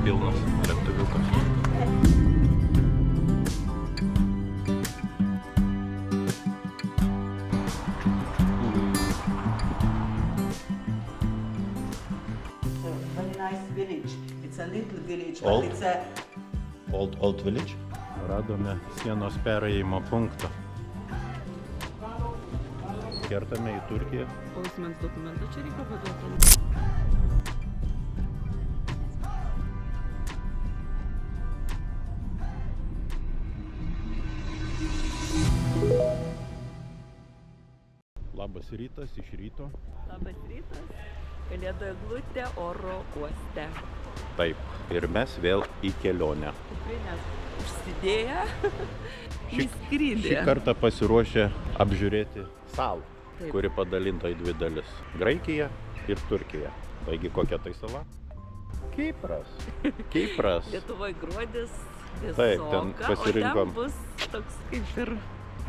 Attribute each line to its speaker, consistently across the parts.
Speaker 1: Šiaip pilnas lėktuviukas.
Speaker 2: Very nice village. It's a little village,
Speaker 1: Old?
Speaker 2: but it's a
Speaker 1: Old village. Radome sienos perėjimo punktą. Kertame į Turkiją.
Speaker 3: O asmens dokumentą čia reikia paduoti.
Speaker 1: Labas rytas iš ryto.
Speaker 3: Labas rytas. Kalėdų eglutė oro uoste.
Speaker 1: Taip, ir mes vėl į kelionę.
Speaker 3: Kuprinės užsidėję į skrydį.
Speaker 1: Šį kartą pasiruošę apžiūrėti salą,
Speaker 3: Taip.
Speaker 1: kuri padalinta į dvi dalis. Graikija ir Turkija. Taigi kokia tai sala? Kipras. Kipras.
Speaker 3: Lietuvoje gruodis,
Speaker 1: Taip, ten
Speaker 3: vėsoka,
Speaker 1: pasirinkom.
Speaker 3: o ten bus toks kaip ir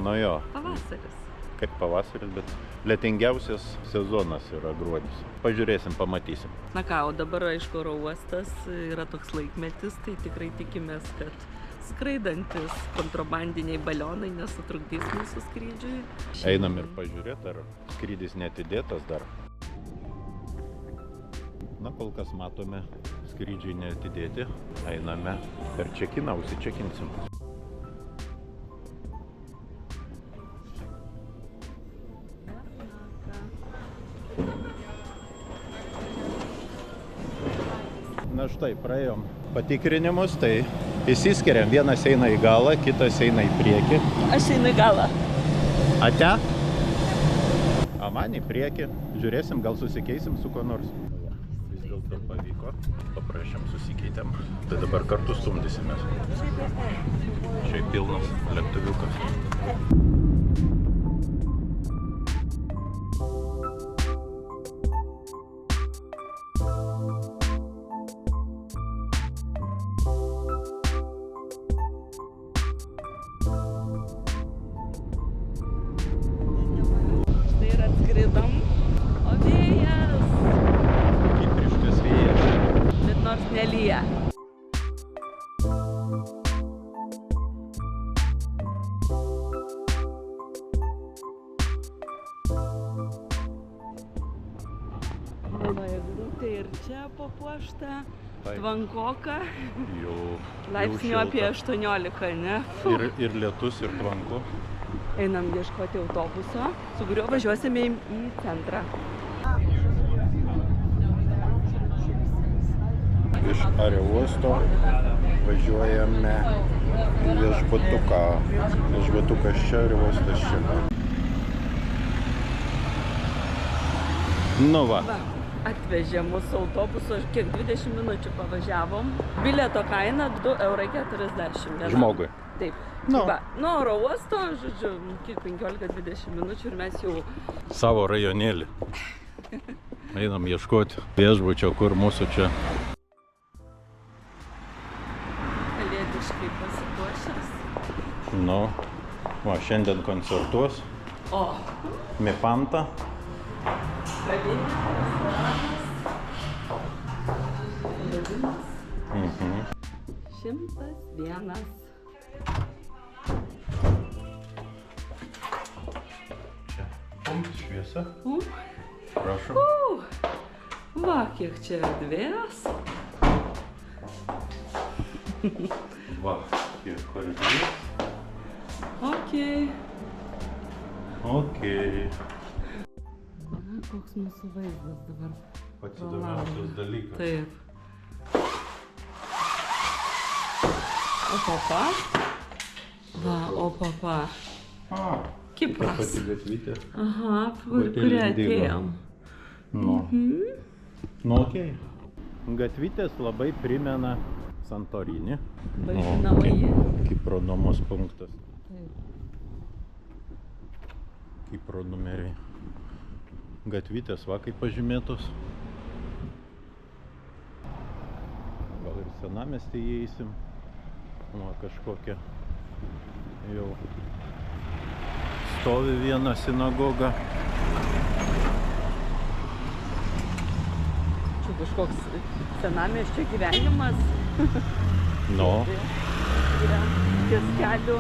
Speaker 1: Nu jo,
Speaker 3: pavasaris.
Speaker 1: kaip pavasaris, bet lietingiausias sezonas yra gruodis. Pažiūrėsim, pamatysim.
Speaker 3: Na ką, o dabar aišku oro uostas yra toks laikmetis, tai tikrai tikimės, kad skraidantis kontrabandiniai balionai nesutrukdys mūsų skrydžiui.
Speaker 1: Einam ir pažiūrėt, ar skrydis neatidėtas dar. Na, kol kas matome, skrydžiai neatidėti. Einame per čekiną, užsičekinsim. Na štai, praėjom patikrinimus, tai išsiskiriam. Vienas eina į galą, kitas eina į priekį.
Speaker 3: Aš einu į galą.
Speaker 1: Ate? A man į priekį. Žiūrėsim, gal susikeisim su kuo nors. Vis dėlto pavyko. Paprašėm, susikeitėm. Tai dabar kartu stumdysimės. Šiaip pilnas lėktuviukas.
Speaker 3: Štai ir atskridom. O vėjas.
Speaker 1: Kipriškas vėjas.
Speaker 3: Bet nors nelyja. Mano eglutė ir čia papuošta.
Speaker 1: Taip.
Speaker 3: Tvankoka.
Speaker 1: Jau
Speaker 3: Laipsnių apie 18, ne? Fu.
Speaker 1: Ir lietus, ir tvanku.
Speaker 3: Einam ieškoti autobuso, su kuriuo važiuosime į centrą.
Speaker 1: Iš aerouosto važiuojame į viešbutuką. Viešbutukas čia, aerouostas čia. Nu va.
Speaker 3: Va, atvežė mūsų autobusu, kiek 20 minučių pavažiavom. Bilieto kaina 2,40 €.
Speaker 1: Žmogui.
Speaker 3: Taip.
Speaker 1: Nu.
Speaker 3: Va, nuo oro uosto, žodžiu, kiek 15-20 minučių ir mes jau
Speaker 1: Savo rajonėlį. Einam ieškoti viešbučio, kur mūsų čia.
Speaker 3: kalėdiškai pasipuošęs.
Speaker 1: Nu, va, šiandien koncertuos.
Speaker 3: O,
Speaker 1: Mipanta.
Speaker 3: kavinė, restoranas.
Speaker 1: Mhm.
Speaker 3: 101.
Speaker 1: Čia. Punkt šviesa. Prašom.
Speaker 3: Va, kiek čia erdvės.
Speaker 1: Va, kiek koridorius.
Speaker 3: Okei.
Speaker 1: Okei.
Speaker 3: Na, koks mūsų vaizdas dabar.
Speaker 1: Pats įdomiausias dalykas.
Speaker 3: Taip. O papa? Va, o papa.
Speaker 1: A,
Speaker 3: Kipras.
Speaker 1: ta pati gatvytė.
Speaker 3: Aha,
Speaker 1: Hotelis
Speaker 3: kur
Speaker 1: dingo.
Speaker 3: atėjom.
Speaker 1: Nu. Nu, okei. Gatvytės labai primena Santorinį.
Speaker 3: Vadinamąjį.
Speaker 1: Kipro nuomos punktas.
Speaker 3: Taip.
Speaker 1: Kipro numeriai. Gatvytės va kaip pažymėtos. Gal ir senamiestį įeisim. Va kažkokia jau stovi viena sinagoga.
Speaker 3: Čia kažkoks senamiesčio gyvenimas.
Speaker 1: Nu,
Speaker 3: Yra ties kelių.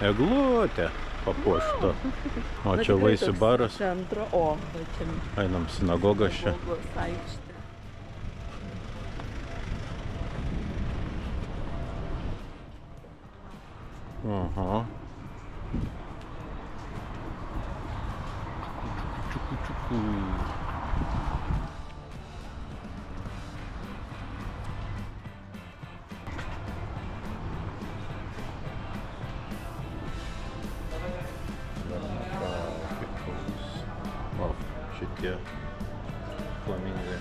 Speaker 1: eglutė papuošta. O
Speaker 3: Na,
Speaker 1: čia
Speaker 3: tikrai
Speaker 1: vaisių
Speaker 3: toks
Speaker 1: baras.
Speaker 3: Centro, va čia
Speaker 1: Einam sinagogas čia.
Speaker 3: sinagogos aikštė.
Speaker 1: Aha. O, šitie flamingai.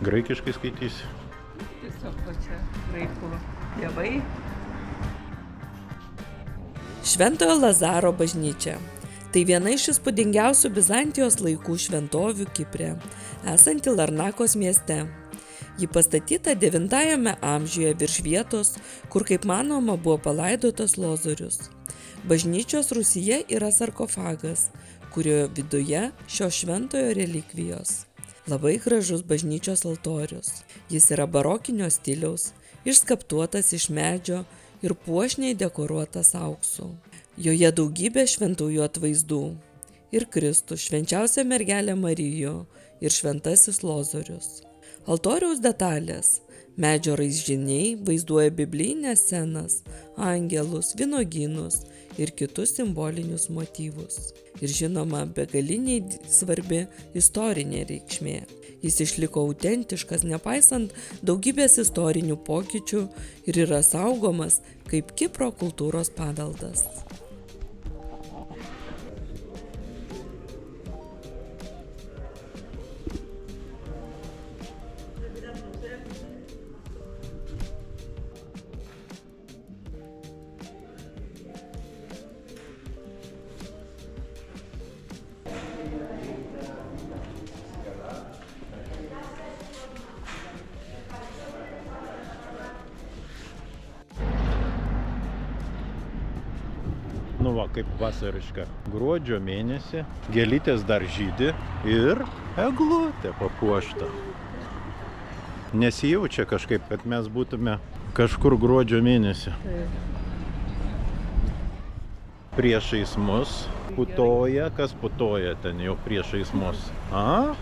Speaker 1: Graikiškai skaitysi.
Speaker 3: Tiesiog va čia graikų dievai.
Speaker 4: Šventojo Lazaro bažnyčia. Tai viena iš įspūdingiausių Bizantijos laikų šventovių Kipre, esanti Larnakos mieste. Ji pastatyta 9 amžiuje virš vietos, kur kaip manoma buvo palaidotas Lozorius. Bažnyčios rūsyje yra sarkofagas, kurio viduje šio šventojo relikvijos. Labai gražus bažnyčios altorius. Jis yra barokinio stiliaus, išskaptuotas iš medžio ir puošniai dekoruotas auksu. Joje daugybė šventųjų atvaizdų. Ir Kristus, švenčiausia mergelė Marijų ir šventasis Lozorius. Altoriaus detalės. Medžio raižiniai vaizduoja biblijines scenas, angelus, vynuogynus ir kitus simbolinius motyvus. Ir žinoma, begaliniai svarbi istorinė reikšmė. Jis išliko autentiškas, nepaisant daugybės istorinių pokyčių ir yra saugomas kaip Kipro kultūros paveldas.
Speaker 1: Nu va, kaip vasariška. Gruodžio mėnesį, gėlytės dar žydi ir eglutė papuošta. Nesijaučia kažkaip, kad mes būtume kažkur gruodžio mėnesį. Priešais mus putoja, kas putoja ten jau priešais mus? A?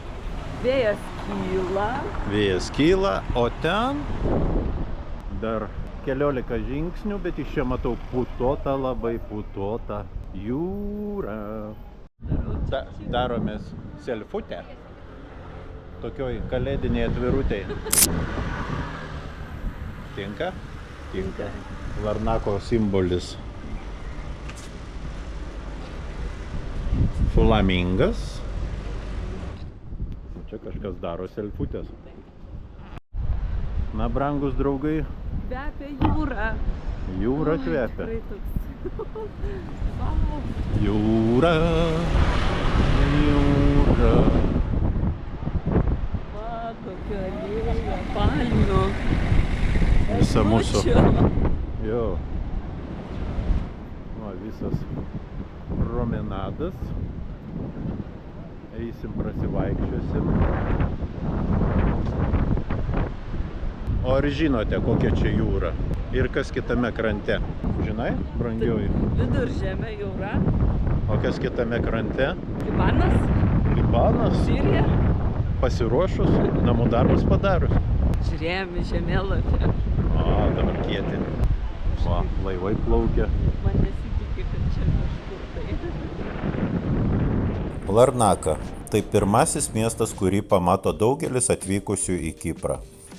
Speaker 3: Vėjas kyla.
Speaker 1: Vėjas kyla, o ten dar 15 žingsnių, bet iš čia matau putota, labai putota jūra. Daromės selfutę. Tokioj kalėdiniai atvirutėj. Tinka? Tinka. Larnako simbolis. Flamingas. Čia kažkas daro selfutės. Na, brangus draugai,
Speaker 3: Kvepia jūra.
Speaker 1: jūra kvepia.
Speaker 3: Tikrai toks. Vau.
Speaker 1: Jūra, jūra.
Speaker 3: Va, tokia alėja, palmių.
Speaker 1: Visa mūsų.
Speaker 3: Eglučių.
Speaker 1: Jo. Va, visas promenadas. Eisim, prasivaikščiosim. O ar žinote, kokia čia jūra? Ir kas kitame krante? Žinai, brangioji?
Speaker 3: Viduržemio jūra.
Speaker 1: O kas kitame krante?
Speaker 3: Libanas.
Speaker 1: Libanas?
Speaker 3: Sirija.
Speaker 1: Pasiruošus, namų darbus padarius.
Speaker 3: Žiūrėjome žemėlapį.
Speaker 1: O, dabar kieti. Va, laivai plaukia.
Speaker 3: Man nesitikė, kad čia kažkur tai.
Speaker 5: Larnaka – tai pirmasis miestas, kurį pamato daugelis atvykusių į Kiprą,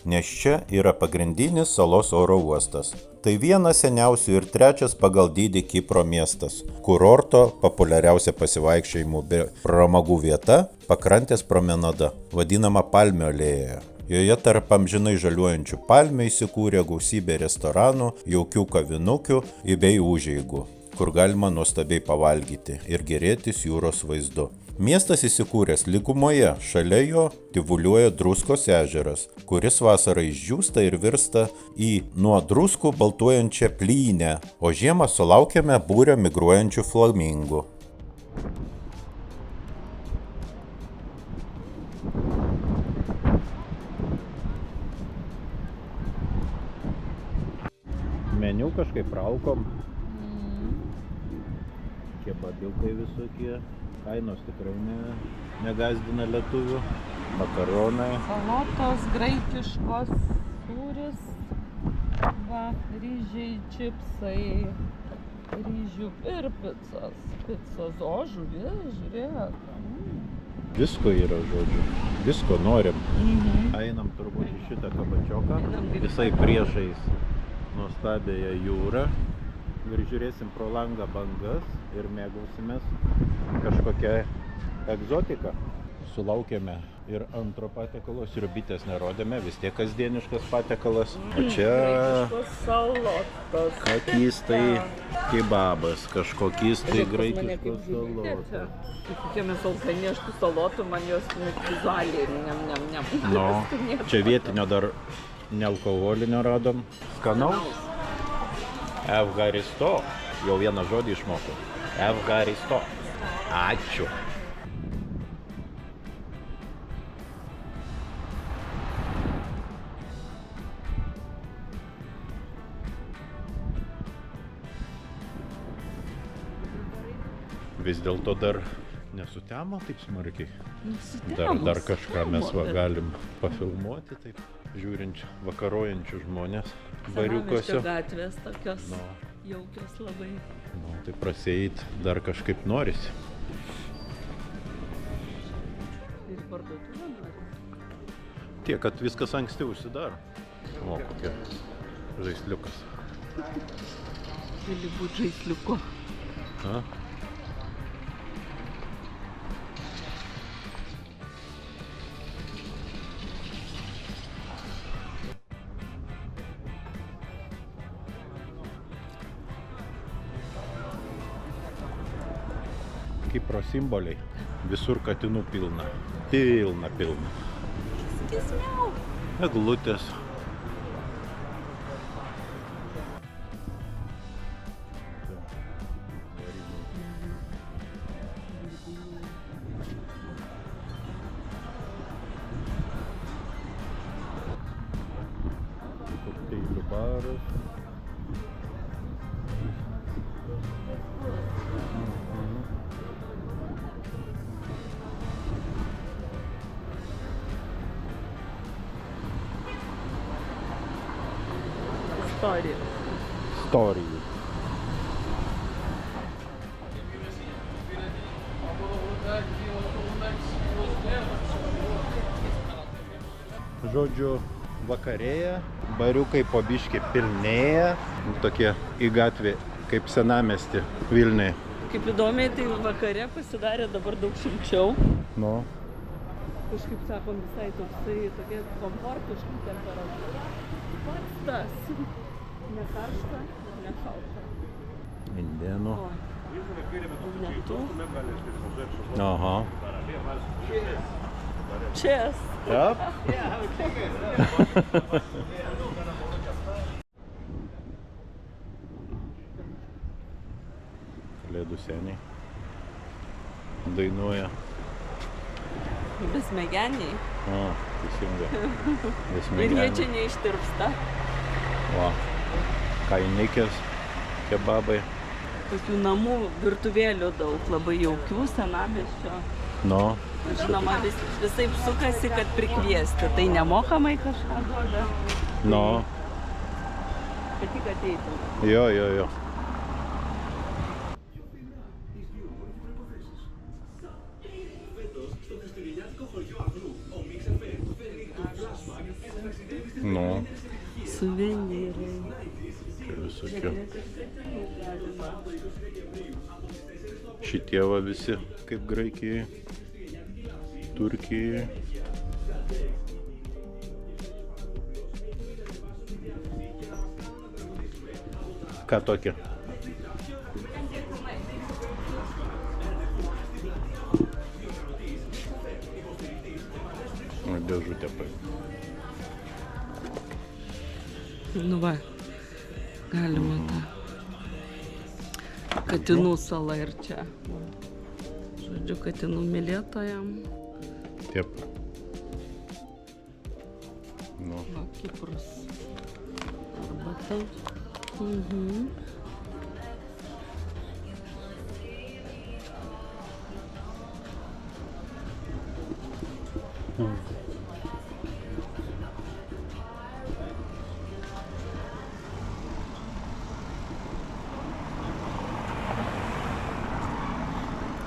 Speaker 5: nes čia yra pagrindinis salos oro uostas. Tai vienas seniausių ir trečias pagal dydį Kipro miestas. Kurorto populiariausia pasivaikščiojimų be pramogų vieta – pakrantės promenada, vadinama Palmių alėjoje. Joje tarp amžinai žaliuojančių palmių įsikūrė gausybė restoranų, jaukių kavinukių bei užeigų, kur galima nuostabiai pavalgyti ir gėrėtis jūros vaizdu. Miestas įsikūręs lygumoje, šalia jo tyvuliuoja Druskos ežeras, kuris vasarą išdžiūsta ir virsta į nuo druskų baltuojančią plynę, o žiemą sulaukiame būrio migruojančių flamingų.
Speaker 1: Meniu kažkaip raukom. Kebabiukai visokie. Kainos tikrai negazdina lietuvių. Makaronai.
Speaker 3: Salotos graikiškos, sūris, va, ryžiai, čipsai, ryžių ir picos, o žuvis, žiūrėk.
Speaker 1: Visko yra, žodžiu. Visko norim. Einam turbūt į šitą kabačioką. Visai priešais nuostabiąją jūrą. Ir žiūrėsim pro langą bangas ir mėgausimės kažkokią egzotiką. Sulaukėme ir antro patiekalo, sriubytės nerodėme, vis tiek kasdieniškas patiekalas. O čia kakys tai kebabas, kažkokys tai graikiškos salotos.
Speaker 3: Kokie mes alkani, aš tų salotų, man jos vizualiai, nem.
Speaker 1: No, čia vietinio dar nealkoholinio radom. Skanaus. Evharisto. Jau vieną žodį išmokau. Evharisto. Ačiū. Vis dėlto dar nesutemo taip smarkiai. Dar kažką mes galim pafilmuoti taip, žiūrint vakarojančių žmonės bariukose.
Speaker 3: Gatvės tokios jaukios labai.
Speaker 1: Tai prasieit dar kažkaip norisi.
Speaker 3: Ir parduotuvė nori.
Speaker 1: Tiek, kad viskas anksti užsidaro. O, kokia žaisliukas.
Speaker 3: Gali būt žaisliuko.
Speaker 1: A? Kipro simboliai. Visur katinų pilna. Pilna. Eglutės. Kokteilių baras. Istorijų. Žodžiu, vakarėja, bariukai po biškį pilnėja, tokie į gatvę kaip senamiestį Vilniuje.
Speaker 3: Kaip įdomiai, tai vakare pasidarė dabar daug šilčiau.
Speaker 1: Nu.
Speaker 3: Kažkaip sakom visai tokia komfortiška temperatūra. Pats tas. Ne karšta, ne šalta.
Speaker 1: Indėnų.
Speaker 3: Ne tu.
Speaker 1: Aha.
Speaker 3: Cheers.
Speaker 1: Yep. Kalėdų seniai dainuoja.
Speaker 3: Besmegeniai.
Speaker 1: O, teisingai.
Speaker 3: Ir jie čia neištirpsta.
Speaker 1: Va. Kainikės, kebabai.
Speaker 3: Tokių namų virtuvėlių daug, labai jaukių, senamiesčio.
Speaker 1: No.
Speaker 3: Žinoma, visaip sukasi, kad prikviesti. Tai nemokamai kažką duoda.
Speaker 1: No.
Speaker 3: Kad tik ateitum.
Speaker 1: Jo. No.
Speaker 3: Suvenyrai.
Speaker 1: Visokie. Šitie va visi kaip Graikijai, Turkijai. Ką tokia? dėžutę paimti.
Speaker 3: Nu va, galima tą katinų salą ir čia. Žodžiu, katinų mylėtojam.
Speaker 1: Taip. Nu,
Speaker 3: Va, Kipras. Arbata. Mhm.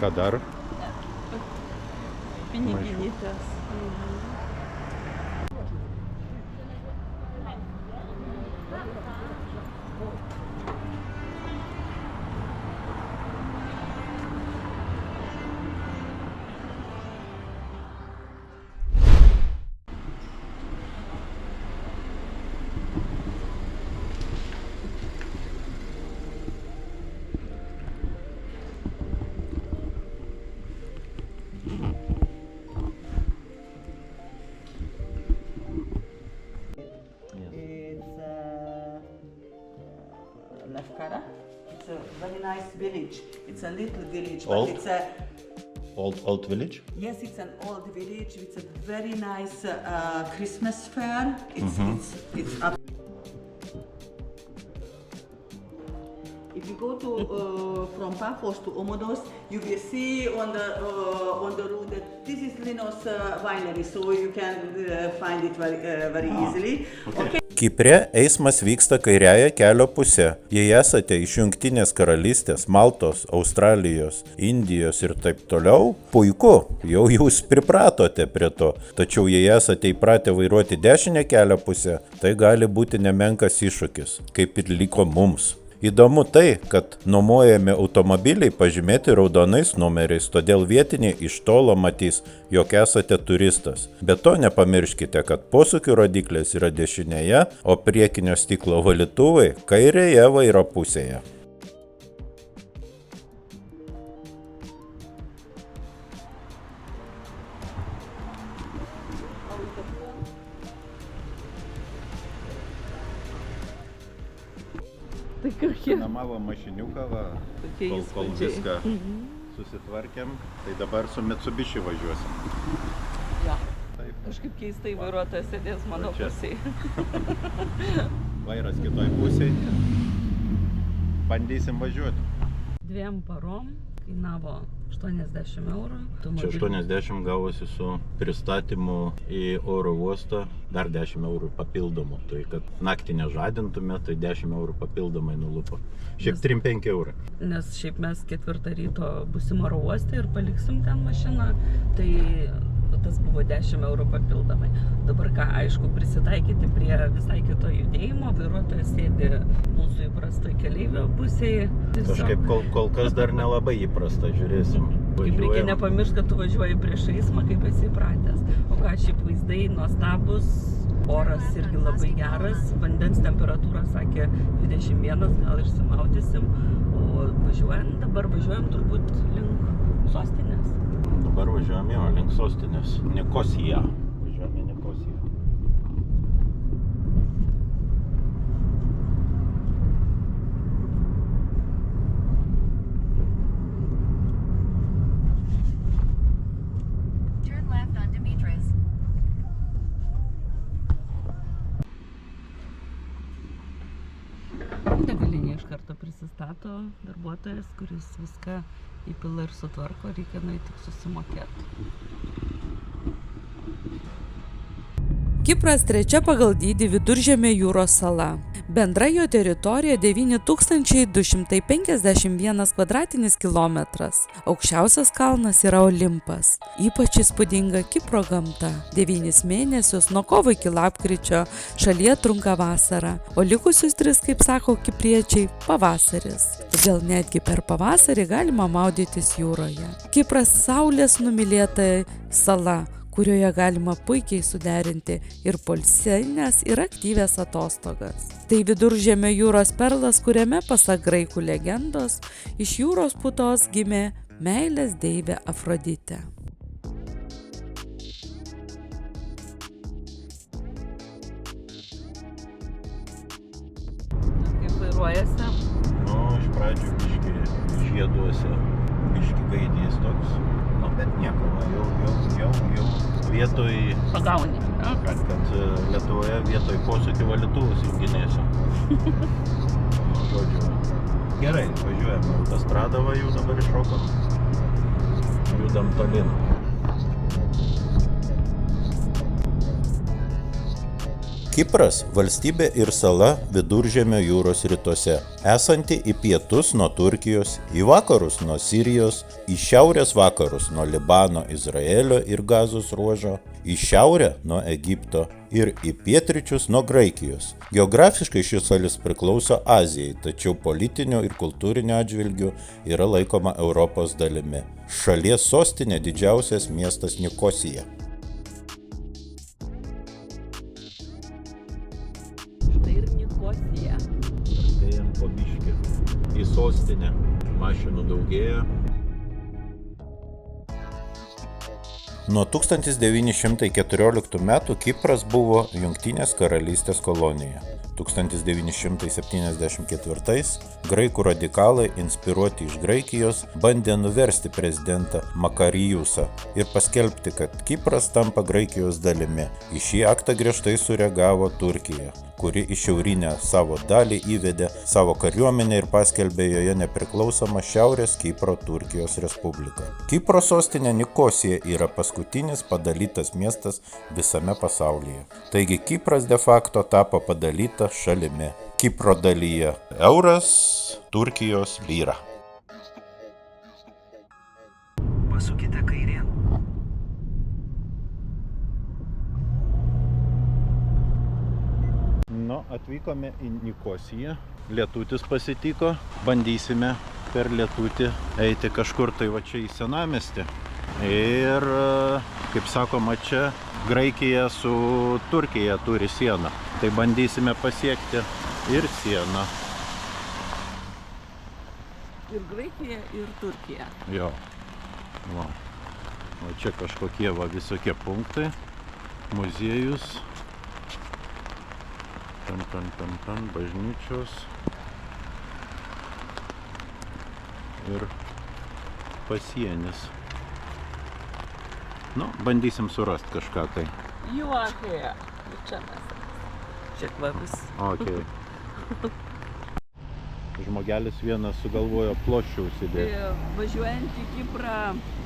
Speaker 1: ką dar?
Speaker 3: Piniginytės.
Speaker 2: Lefkara. It's a very nice village. It's a little village,
Speaker 1: Old?
Speaker 2: but it's a
Speaker 1: Old village?
Speaker 2: yes, it's an old village. It's a very nice Christmas fair. It's up. If you go to from Paphos to Omodos, you will see on the road that this is Linos winery, so you can find it very easily. Okay.
Speaker 5: Kipre eismas vyksta kairiąja kelio pusė. Jei esate iš Jungtinės karalystės, Maltos, Australijos, Indijos ir taip toliau, puiku, jau jūs pripratote prie to. Tačiau jei esate įpratę vairuoti dešinę kelio pusę, tai gali būti nemenkas iššūkis, kaip ir liko mums. Įdomu tai, kad nuomojami automobiliai pažymėti raudonais numeriais, todėl vietiniai iš tolo matys, jog esate turistas. Be to nepamirškite, kad posūkių rodyklės yra dešinėje, o priekinio stiklo valytuvai kairėje vairo pusėje.
Speaker 3: Tai kokie
Speaker 1: Namavo mašiniuką, va,
Speaker 3: Tokie
Speaker 1: kol
Speaker 3: įspūdžiai.
Speaker 1: viską susitvarkėm, tai dabar su Mitsubishi važiuosim.
Speaker 3: Ja.
Speaker 1: Taip,
Speaker 3: Kažkaip keistai vairuotojas sėdės mano
Speaker 1: Čia.
Speaker 3: pusėje.
Speaker 1: vairas kitoj pusėje. Bandysim važiuoti.
Speaker 3: 2 parom kainavo 80 eurų.
Speaker 1: Čia 80 gavosi su pristatymu į oro uostą, dar 10 eurų papildomų. Tai kad naktį nežadintume, tai 10 eurų papildomai nulupo. Šiaip 3-5 eurų.
Speaker 3: Nes šiaip mes 4 ryto busim oro uoste ir paliksim ten mašiną, tai tas buvo 10 eurų papildomai. Dabar ką, aišku, prisitaikyti prie visai kito judėjimo, vairuotojas sėdi mūsų įprastoj keleivio pusėje.
Speaker 1: Kažkaip kol kas dar nelabai įprasta, žiūrėsim.
Speaker 3: Kaip reikia nepamiršti, kad tu važiuoji prieš eismą, kaip esi įpratęs. O ką, šiaip vaizdai nuostabus, oras irgi labai geras, vandens temperatūra sakė 21, gal išsimaudysim, o dabar važiuojam turbūt link sostinės.
Speaker 1: Dabar važiuojam jo link sostinės. Nikosiją. Važiuojam į Nikosiją.
Speaker 6: Turn left on Dimitris.
Speaker 3: Degalinė iš karto prisistato darbuotojas, kuris viską įpila ir sutvarko, reikia nueiti tik susimokėti.
Speaker 4: Kipras trečia pagal dydį Viduržemio jūros sala. Bendra jo teritorija 9251 kvadratinis kilometras. Aukščiausias kalnas yra Olimpas. Ypač įspūdinga Kipro gamta. 9 mėnesius nuo kovo iki lapkričio šalyje trunka vasara, o likusius 3, kaip sako kipriečiai, pavasaris. Todėl netgi per pavasarį galima maudytis jūroje. Kipras saulės numylėta sala, kurioje galima puikiai suderinti ir poilsines, ir aktyvias atostogas. Tai Viduržemio jūros perlas, kuriame, pasak graikų legendos, iš jūros putos gimė meilės deivė Afroditė.
Speaker 3: Tatuiruojasi.
Speaker 1: Nu, iš pradžių biški žieduose, biški gaidys toks. Nu, bet nieko, va, jau vietoj,
Speaker 3: Pagauni. Ne?
Speaker 1: kad Lietuvoje vietoj posūkį valytuvus junginėsiu. Nu, žodžiu. Gerai, važiuojame autostradą, va, jau dabar iššokom. Judam tolin.
Speaker 5: Kipras – valstybė ir sala Viduržemio jūros rytuose, esanti į pietus nuo Turkijos, į vakarus nuo Sirijos, į šiaurės vakarus nuo Libano, Izraelio ir Gazos ruožo, į šiaurę nuo Egipto ir į pietryčius nuo Graikijos. Geografiškai ši šalis priklauso Azijai, tačiau politiniu ir kultūriniu atžvilgiu yra laikoma Europos dalimi. Šalies sostinė didžiausias miestas Nikosija.
Speaker 3: Ir Nikosija.
Speaker 1: Artėjam po biškį į sostinę. Mašinų daugėja.
Speaker 5: Nuo 1914 metų Kipras buvo Jungtinės karalystės kolonija. 1974 graikų radikalai, inspiruoti iš Graikijos, bandė nuversti prezidentą Makarijusą ir paskelbti, kad Kipras tampa Graikijos dalimi. Į šį aktą griežtai sureagavo Turkija, kuri į šiaurinę savo dalį įvedė savo kariuomenę ir paskelbė joje nepriklausomą Šiaurės Kipro Turkijos Respubliką. Kipro sostinė Nikosija yra paskutinis padalytas miestas visame pasaulyje. Taigi Kipras de facto tapo padalyta šalimi. Kipro dalyje euras, Turkijos lyra.
Speaker 7: Pasukite kairėn.
Speaker 1: Nu, atvykome į Nikosiją. Lietutis pasitiko. Bandysime per lietutį eiti kažkur tai va čia į senamiestį. Ir, kaip sakoma, čia Graikija su Turkija turi sieną. Tai bandysime pasiekti ir sieną.
Speaker 3: Ir Graikija, ir Turkija.
Speaker 1: Jo. Va. O čia kažkokie va visokie punktai. Muziejus. Ten, bažnyčios. Ir pasienis. Nu, bandysim surasti kažką tai.
Speaker 3: Juokai. Čia mes. Čia kvapas.
Speaker 1: Okay. Žmogelis vienas sugalvojo ploščių užsidėti.
Speaker 3: Važiuojant į Kiprą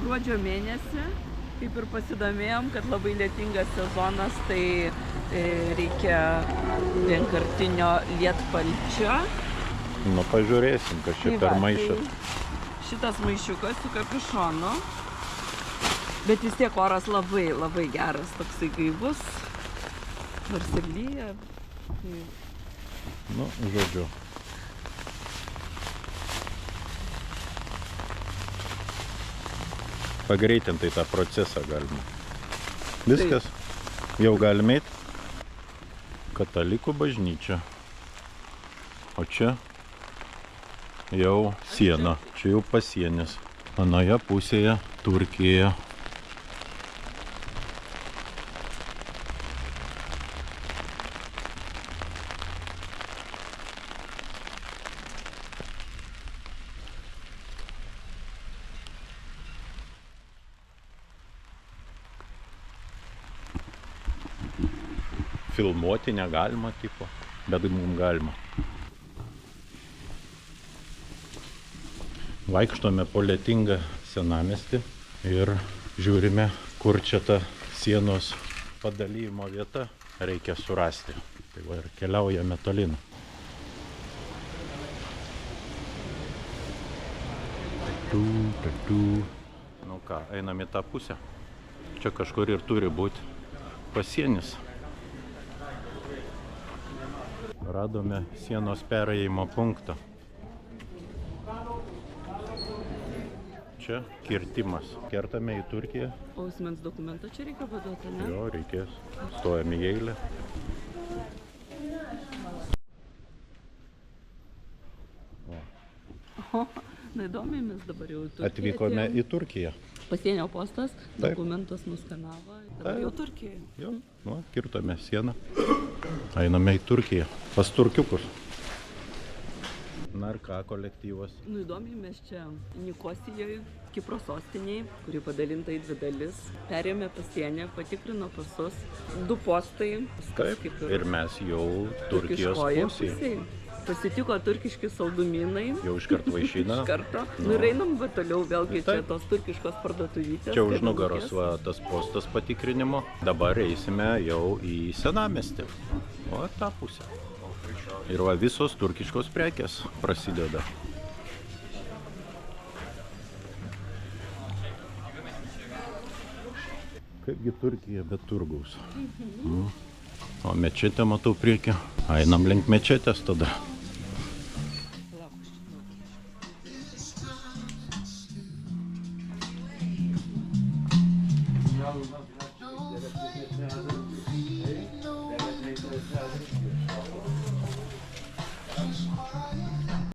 Speaker 3: gruodžio mėnesį, kaip ir pasidomėjom, kad labai lietingas sezonas, tai reikia vienkartinio lietpalčio.
Speaker 1: Nu, pažiūrėsim, kas čia per maišas.
Speaker 3: Šitas maišiukas su kapišonu. Bet vis tiek oras labai, labai geras, toksai gaivus. Nors ir lyja.
Speaker 1: Nu, žodžiu. Pagreitintai tą procesą galima. Viskas. Jau galime eiti. Katalikų bažnyčia. O čia jau siena. Čia jau pasienis. Anoje pusėje Turkija. Filmuoti negalima, tipo, bet mums galima. Vaikštome po lietingą senamiestį ir žiūrime, kur čia ta sienos padalymo vieta reikia surasti. Tai va ir keliaujame tolin. Nu ką, einam į tą pusę. Čia kažkur ir turi būti pasienis. Radome sienos perėjimo punktą. Čia kirtimas. Kertame į Turkiją.
Speaker 3: O asmens dokumentą čia reikia paduoti, ne?
Speaker 1: Jo, reikės. Stojame į eilę.
Speaker 3: Na įdomiai mes dabar jau į Turkiją.
Speaker 1: Atvykome į Turkiją.
Speaker 3: Pasienio postas,
Speaker 1: Taip.
Speaker 3: dokumentus nuskanavo. Dabar jau Turkijoje.
Speaker 1: Jo, nu, kirtome sieną. Einame į Turkiją. Pas turkiukus. Na ir ką kolektyvas?
Speaker 3: Nu įdomiai, mes čia Nikosijoje, Kipro sostiniai, kuri padalinta į 2 dalis. Perėmė pasienį, patikrino pasus, 2 postai.
Speaker 1: Taip,
Speaker 3: kaip
Speaker 1: ir mes jau Turkijos
Speaker 3: turkiškoje
Speaker 1: pusėje.
Speaker 3: pusėje. Pasitiko turkiški saldumynai.
Speaker 1: Jau iškart vaišina.
Speaker 3: Iš karto.
Speaker 1: Nu.
Speaker 3: Nu ir einam va toliau, vėlgi čia
Speaker 1: Taip.
Speaker 3: tos turkiškos parduotuvytės.
Speaker 1: Čia už
Speaker 3: kavinukės.
Speaker 1: nugaros va, tas postas patikrinimo. Dabar eisime jau į senamiestį. O tą pusę. Ir va visos turkiškos prekės prasideda. Kaipgi Turkija be turgaus. O mečetę matau priekį. Einam link mečetės tada.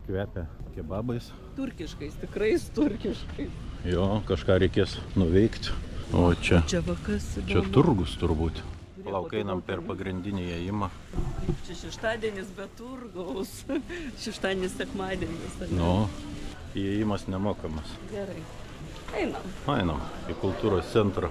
Speaker 1: Kvepia kebabais.
Speaker 3: Turkiškais, tikrais turkiškais.
Speaker 1: Jo, kažką reikės nuveikti. O čia
Speaker 3: vakas.
Speaker 1: Čia turgus turbūt. Palauk, einam per pagrindinį įėjimą.
Speaker 3: Čia šeštadienis be turgaus. Šeštadienis, sekmadienis. ar ne?
Speaker 1: Nu, įėjimas nemokamas.
Speaker 3: Gerai. Einam.
Speaker 1: Einam į kultūros centrą.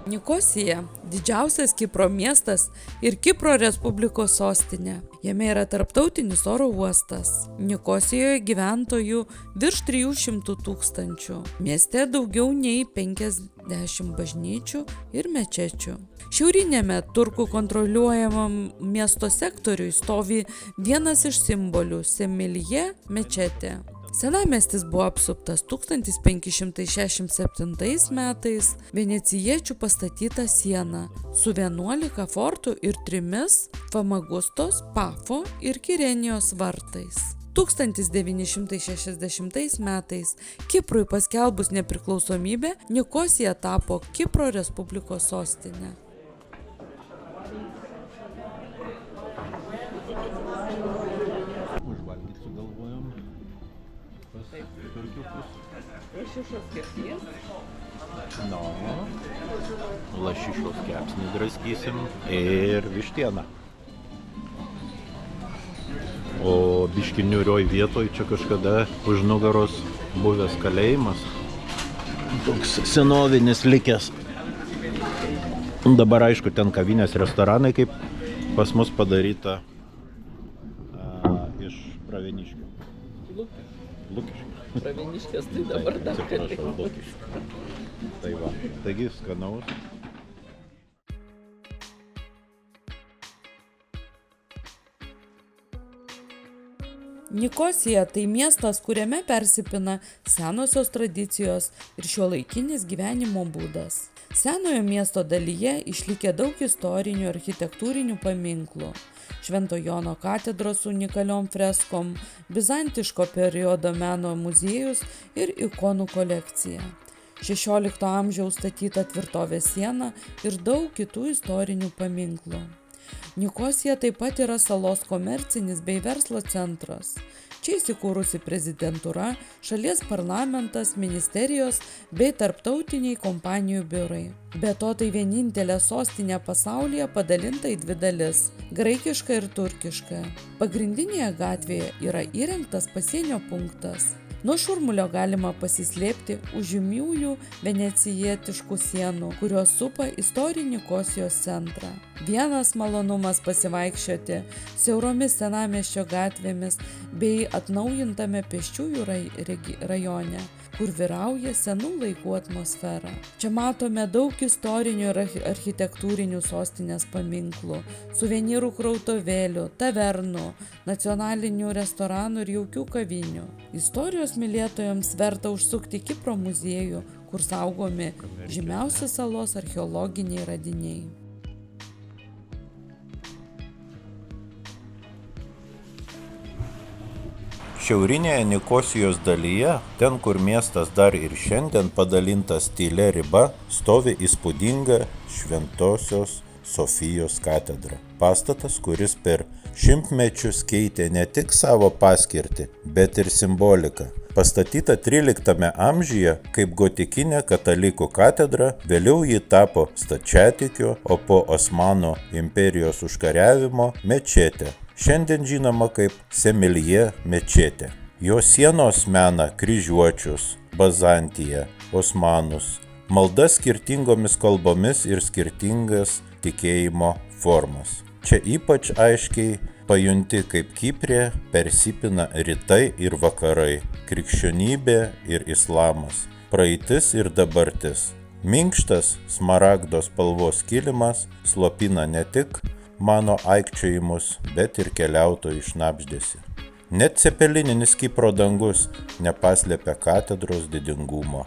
Speaker 4: Nikosija – didžiausias Kipro miestas ir Kipro Respublikos sostinė. Jame yra tarptautinis oro uostas. Nikosijoje gyventojų virš 300 000. Mieste daugiau nei 50 bažnyčių ir mečečių. Šiaurinėme turkų kontroliuojamam miesto sektoriui stovi vienas iš simbolių – Semilje mečetė. Senamiestis buvo apsuptas 1567 metais venecijiečių pastatyta siena su 11 fortų ir 3 Famagustos, Pafo ir Kirenijos vartais. 1960 metais Kiprui paskelbus nepriklausomybę, Nikosija tapo Kipro Respublikos sostinė.
Speaker 1: Užvalgyti sugalvojom. Pas turkiukus.
Speaker 3: Lašišos kepsnys.
Speaker 1: No. Lašišos kepsnį draskysim ir vištieną. O biški niurioj vietoj čia kažkada už nugaros buvęs kalėjimas. Toks senovinis likęs. Dabar aišku, ten kavinės restoranai kaip pas mus padaryta iš Pravieniškių. Lukiškių.
Speaker 3: Pravieniškės, tai dabar dar
Speaker 1: Atsiprašau, Lukiškių. Tai va, taigi skanaus.
Speaker 4: Nikosija tai miestas, kuriame persipina senosios tradicijos ir šiuolaikinis gyvenimo būdas. Senojo miesto dalyje išlikę daug istorinių architektūrinių paminklų. Švento Jono katedros unikaliom freskom, bizantiško periodo meno muziejus ir ikonų kolekcija. 16 amžiaus statyta tvirtovės siena ir daug kitų istorinių paminklų. Nikosija taip pat yra salos komercinis bei verslo centras. Čia įsikūrusi prezidentūra, šalies parlamentas, ministerijos bei tarptautiniai kompanijų biurai. Be to tai vienintelė sostinė pasaulyje padalinta į 2 dalis – graikiška ir turkiška. Pagrindinėje gatvėje yra įrengtas pasienio punktas. Nuo šurmulio galima pasislėpti už žymiųjų venecijietiškų sienų, kurios supa istorinį Nikosijos centrą. Vienas malonumas pasivaikščioti siauromis senamiesčio gatvėmis bei atnaujintame pėsčiųjų rajone, kur vyrauja senų laikų atmosfera. Čia matome daug istorinių ir architektūrinių sostinės paminklų, suvenyrų krautuvėlių, tavernų, nacionalinių restoranų ir jaukių kavinių. Istorijos mylėtojams verta užsukti Kipro muziejų, kur saugomi žymiausi salos archeologiniai radiniai.
Speaker 5: Šiaurinėje Nikosijos dalyje, ten kur miestas dar ir šiandien padalintas tylia riba, stovi įspūdinga Šventosios Sofijos katedra. Pastatas, kuris per šimtmečius keitė ne tik savo paskirtį, bet ir simboliką. Pastatyta 13 amžiuje kaip gotikinė katalikų katedra, vėliau ji tapo stačiatikiu, o po Osmanų imperijos užkariavimo mečetė. Šiandien žinoma kaip Semiljė mečetė. Jos sienos mena kryžiuočius, Bazantiją, Osmanus, maldas skirtingomis kalbomis ir skirtingas tikėjimo formas. Čia ypač aiškiai pajunti, kaip Kiprė persipina rytai ir vakarai, krikščionybė ir islamas, praeitis ir dabartis. Minkštas smaragdo spalvos kilimas slopina ne tik mano aikčiojimus, bet ir keliautojų šnabždesį. Net cepelininis Kipro dangus nepaslėpia katedros didingumo.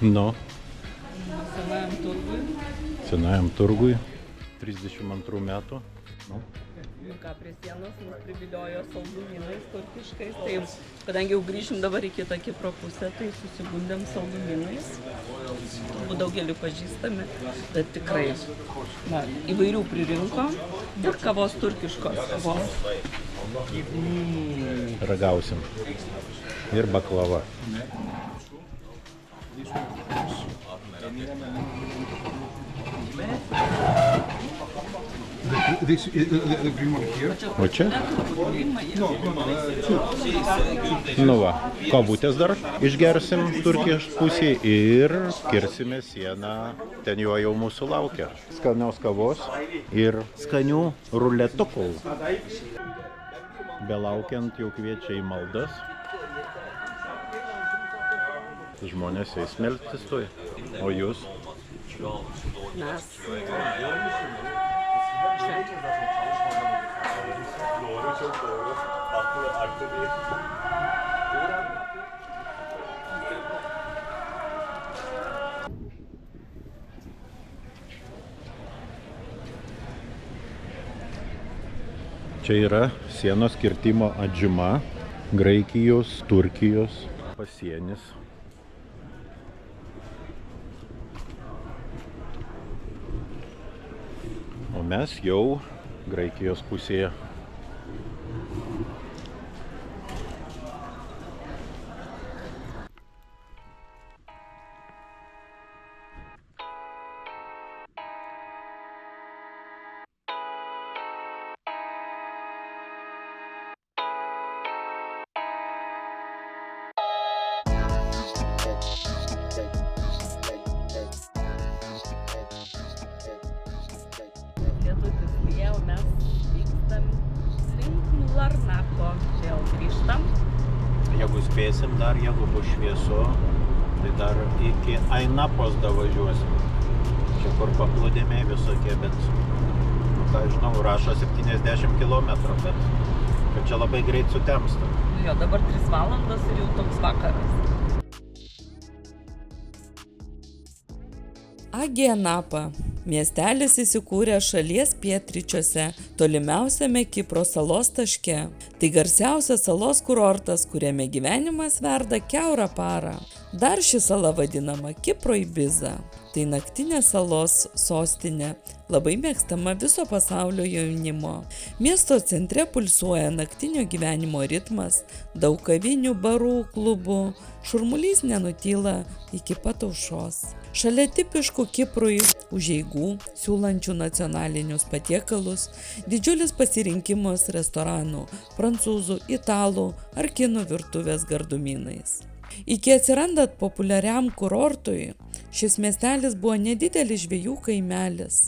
Speaker 1: Nu,
Speaker 3: Senajam turgui.
Speaker 1: senajam turgui, 32 metų. Nu,
Speaker 3: Ką prie sienos mus priviliojo saldumynais turkiškais. Tai kadangi jau grįšim dabar į kitą Kipro pusę, tai susigundėm saldumynais. Turbūt daugelį pažįstami, bet tikrai įvairių pririnko. Ir kavos turkiškos kavos.
Speaker 1: ragausim. Ir baklava.
Speaker 8: The green one here.
Speaker 1: O čia? Nu va, kavutės dar išgersim Turkijos pusėje ir kirsime sieną. Ten jau mūsų laukia. Skanios kavos ir skanių ruletukų. Belaukiant jau kviečia į maldas. Žmonės eis melstis tuoj. O jūs?
Speaker 3: Mes.
Speaker 1: Čia yra sienos kirtimo atžyma, Graikijos, Turkijos pasienis. O mes jau Graikijos pusėje.
Speaker 3: Mes vykstam link Larnako, vėl grįžtam.
Speaker 1: Jeigu spėsim dar, jeigu bus šviesu, tai dar iki Ainapos davažiuosim. Čia kur paplūdimiai visokie, bet, ką žinau, rašo 70 km, bet čia labai greit sutemsta.
Speaker 3: Jo, dabar 3 valandos ir jau toks vakaras.
Speaker 4: Agianapa. Miestelis įsikūręs šalies pietryčiuose, tolimiausiame Kipro salos taške. Tai garsiausias salos kurortas, kuriame gyvenimas verda kiaurą parą. Dar ši sala vadinama Kipro Ibiza. Tai naktinė salos sostinė, labai mėgstama viso pasaulio jaunimo. Miesto centre pulsuoja naktinio gyvenimo ritmas, daug kavinių, barų, klubų, šurmulys nenutyla iki pat aušros. Šalia tipiškų Kiprui užeigų, siūlančių nacionalinius patiekalus, didžiulis pasirinkimas restoranų, prancūzų, italų ar kinų virtuvės gardumynais. Iki atsirandant populiariam kurortui, šis miestelis buvo nedidelis žvejų kaimelis.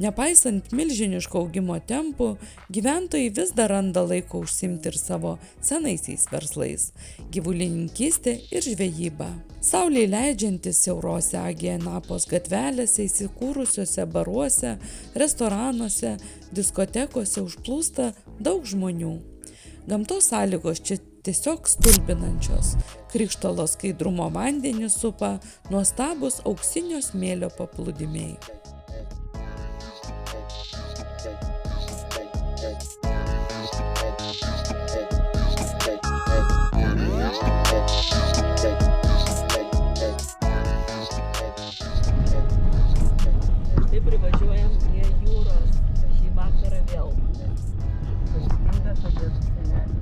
Speaker 4: Nepaisant milžiniško augimo tempų, gyventojai vis dar randa laiko užsiimti ir savo senaisiais verslais – gyvulininkystė ir žvejyba. Saulei leidžiantis siaurose Agija Napos gatvelėse įsikūrusiuose baruose, restoranuose, diskotekose užplūsta daug žmonių. Gamtos sąlygos čia tiesiog stulbinančios. Krištolo skaidrumo vandenį supa nuostabus auksinio smėlio paplūdimiai.
Speaker 3: Štai privažiuojam prie jūros. Šį vakarą vėl. Pažinga padėtų senelis.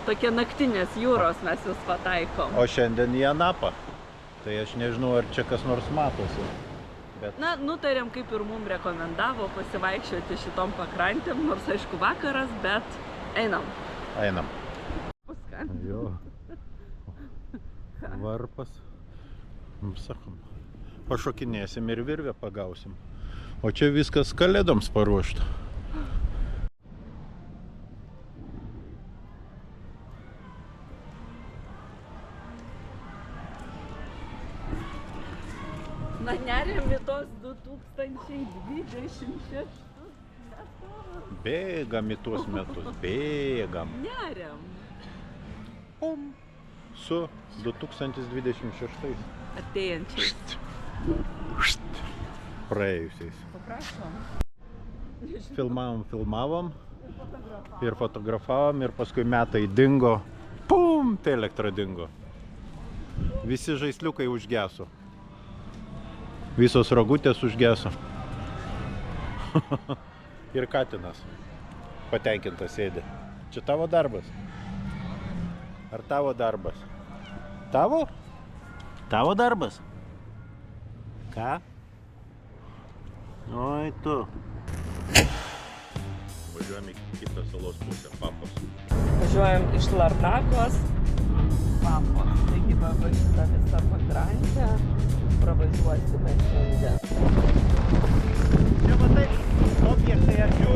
Speaker 3: Tokie naktinės jūros mes jūs pataikom.
Speaker 1: O šiandien į Anapą. Tai aš nežinau, ar čia kas nors matosi.
Speaker 3: Na, nutarėm, kaip ir mums rekomendavo, pasivaikščioti šitom pakrantėm, nors aišku vakaras, bet einam.
Speaker 1: Einam.
Speaker 3: Paskant.
Speaker 1: Jo. Varpas. Sakom, pašokinėsim ir virvę pagausim. O čia viskas kalėdoms paruošta.
Speaker 3: Na, neriam į tos 2026 metus.
Speaker 1: Bėgam į tuos metus, bėgam.
Speaker 3: Neriam.
Speaker 1: Su 2026
Speaker 3: Artėjančiais.
Speaker 1: praėjusiais.
Speaker 3: Paprašom.
Speaker 1: Filmavom ir fotografavom ir paskui metai dingo. Pum, tai elektra dingo. Visi žaisliukai užgeso. Visos rogutės užgeso. Ir katinas patenkintas sėdi. Čia tavo darbas? Ar tavo darbas? Tavo? Tavo darbas? Ką? Oi tu. Važiuojam į kitą salos pusę, Papos.
Speaker 3: Važiuojam iš Larnakos, Papos. Taigi va šitą visą pakrantę pravažiuosime šiandien.
Speaker 1: Čia matai, objektai arčiau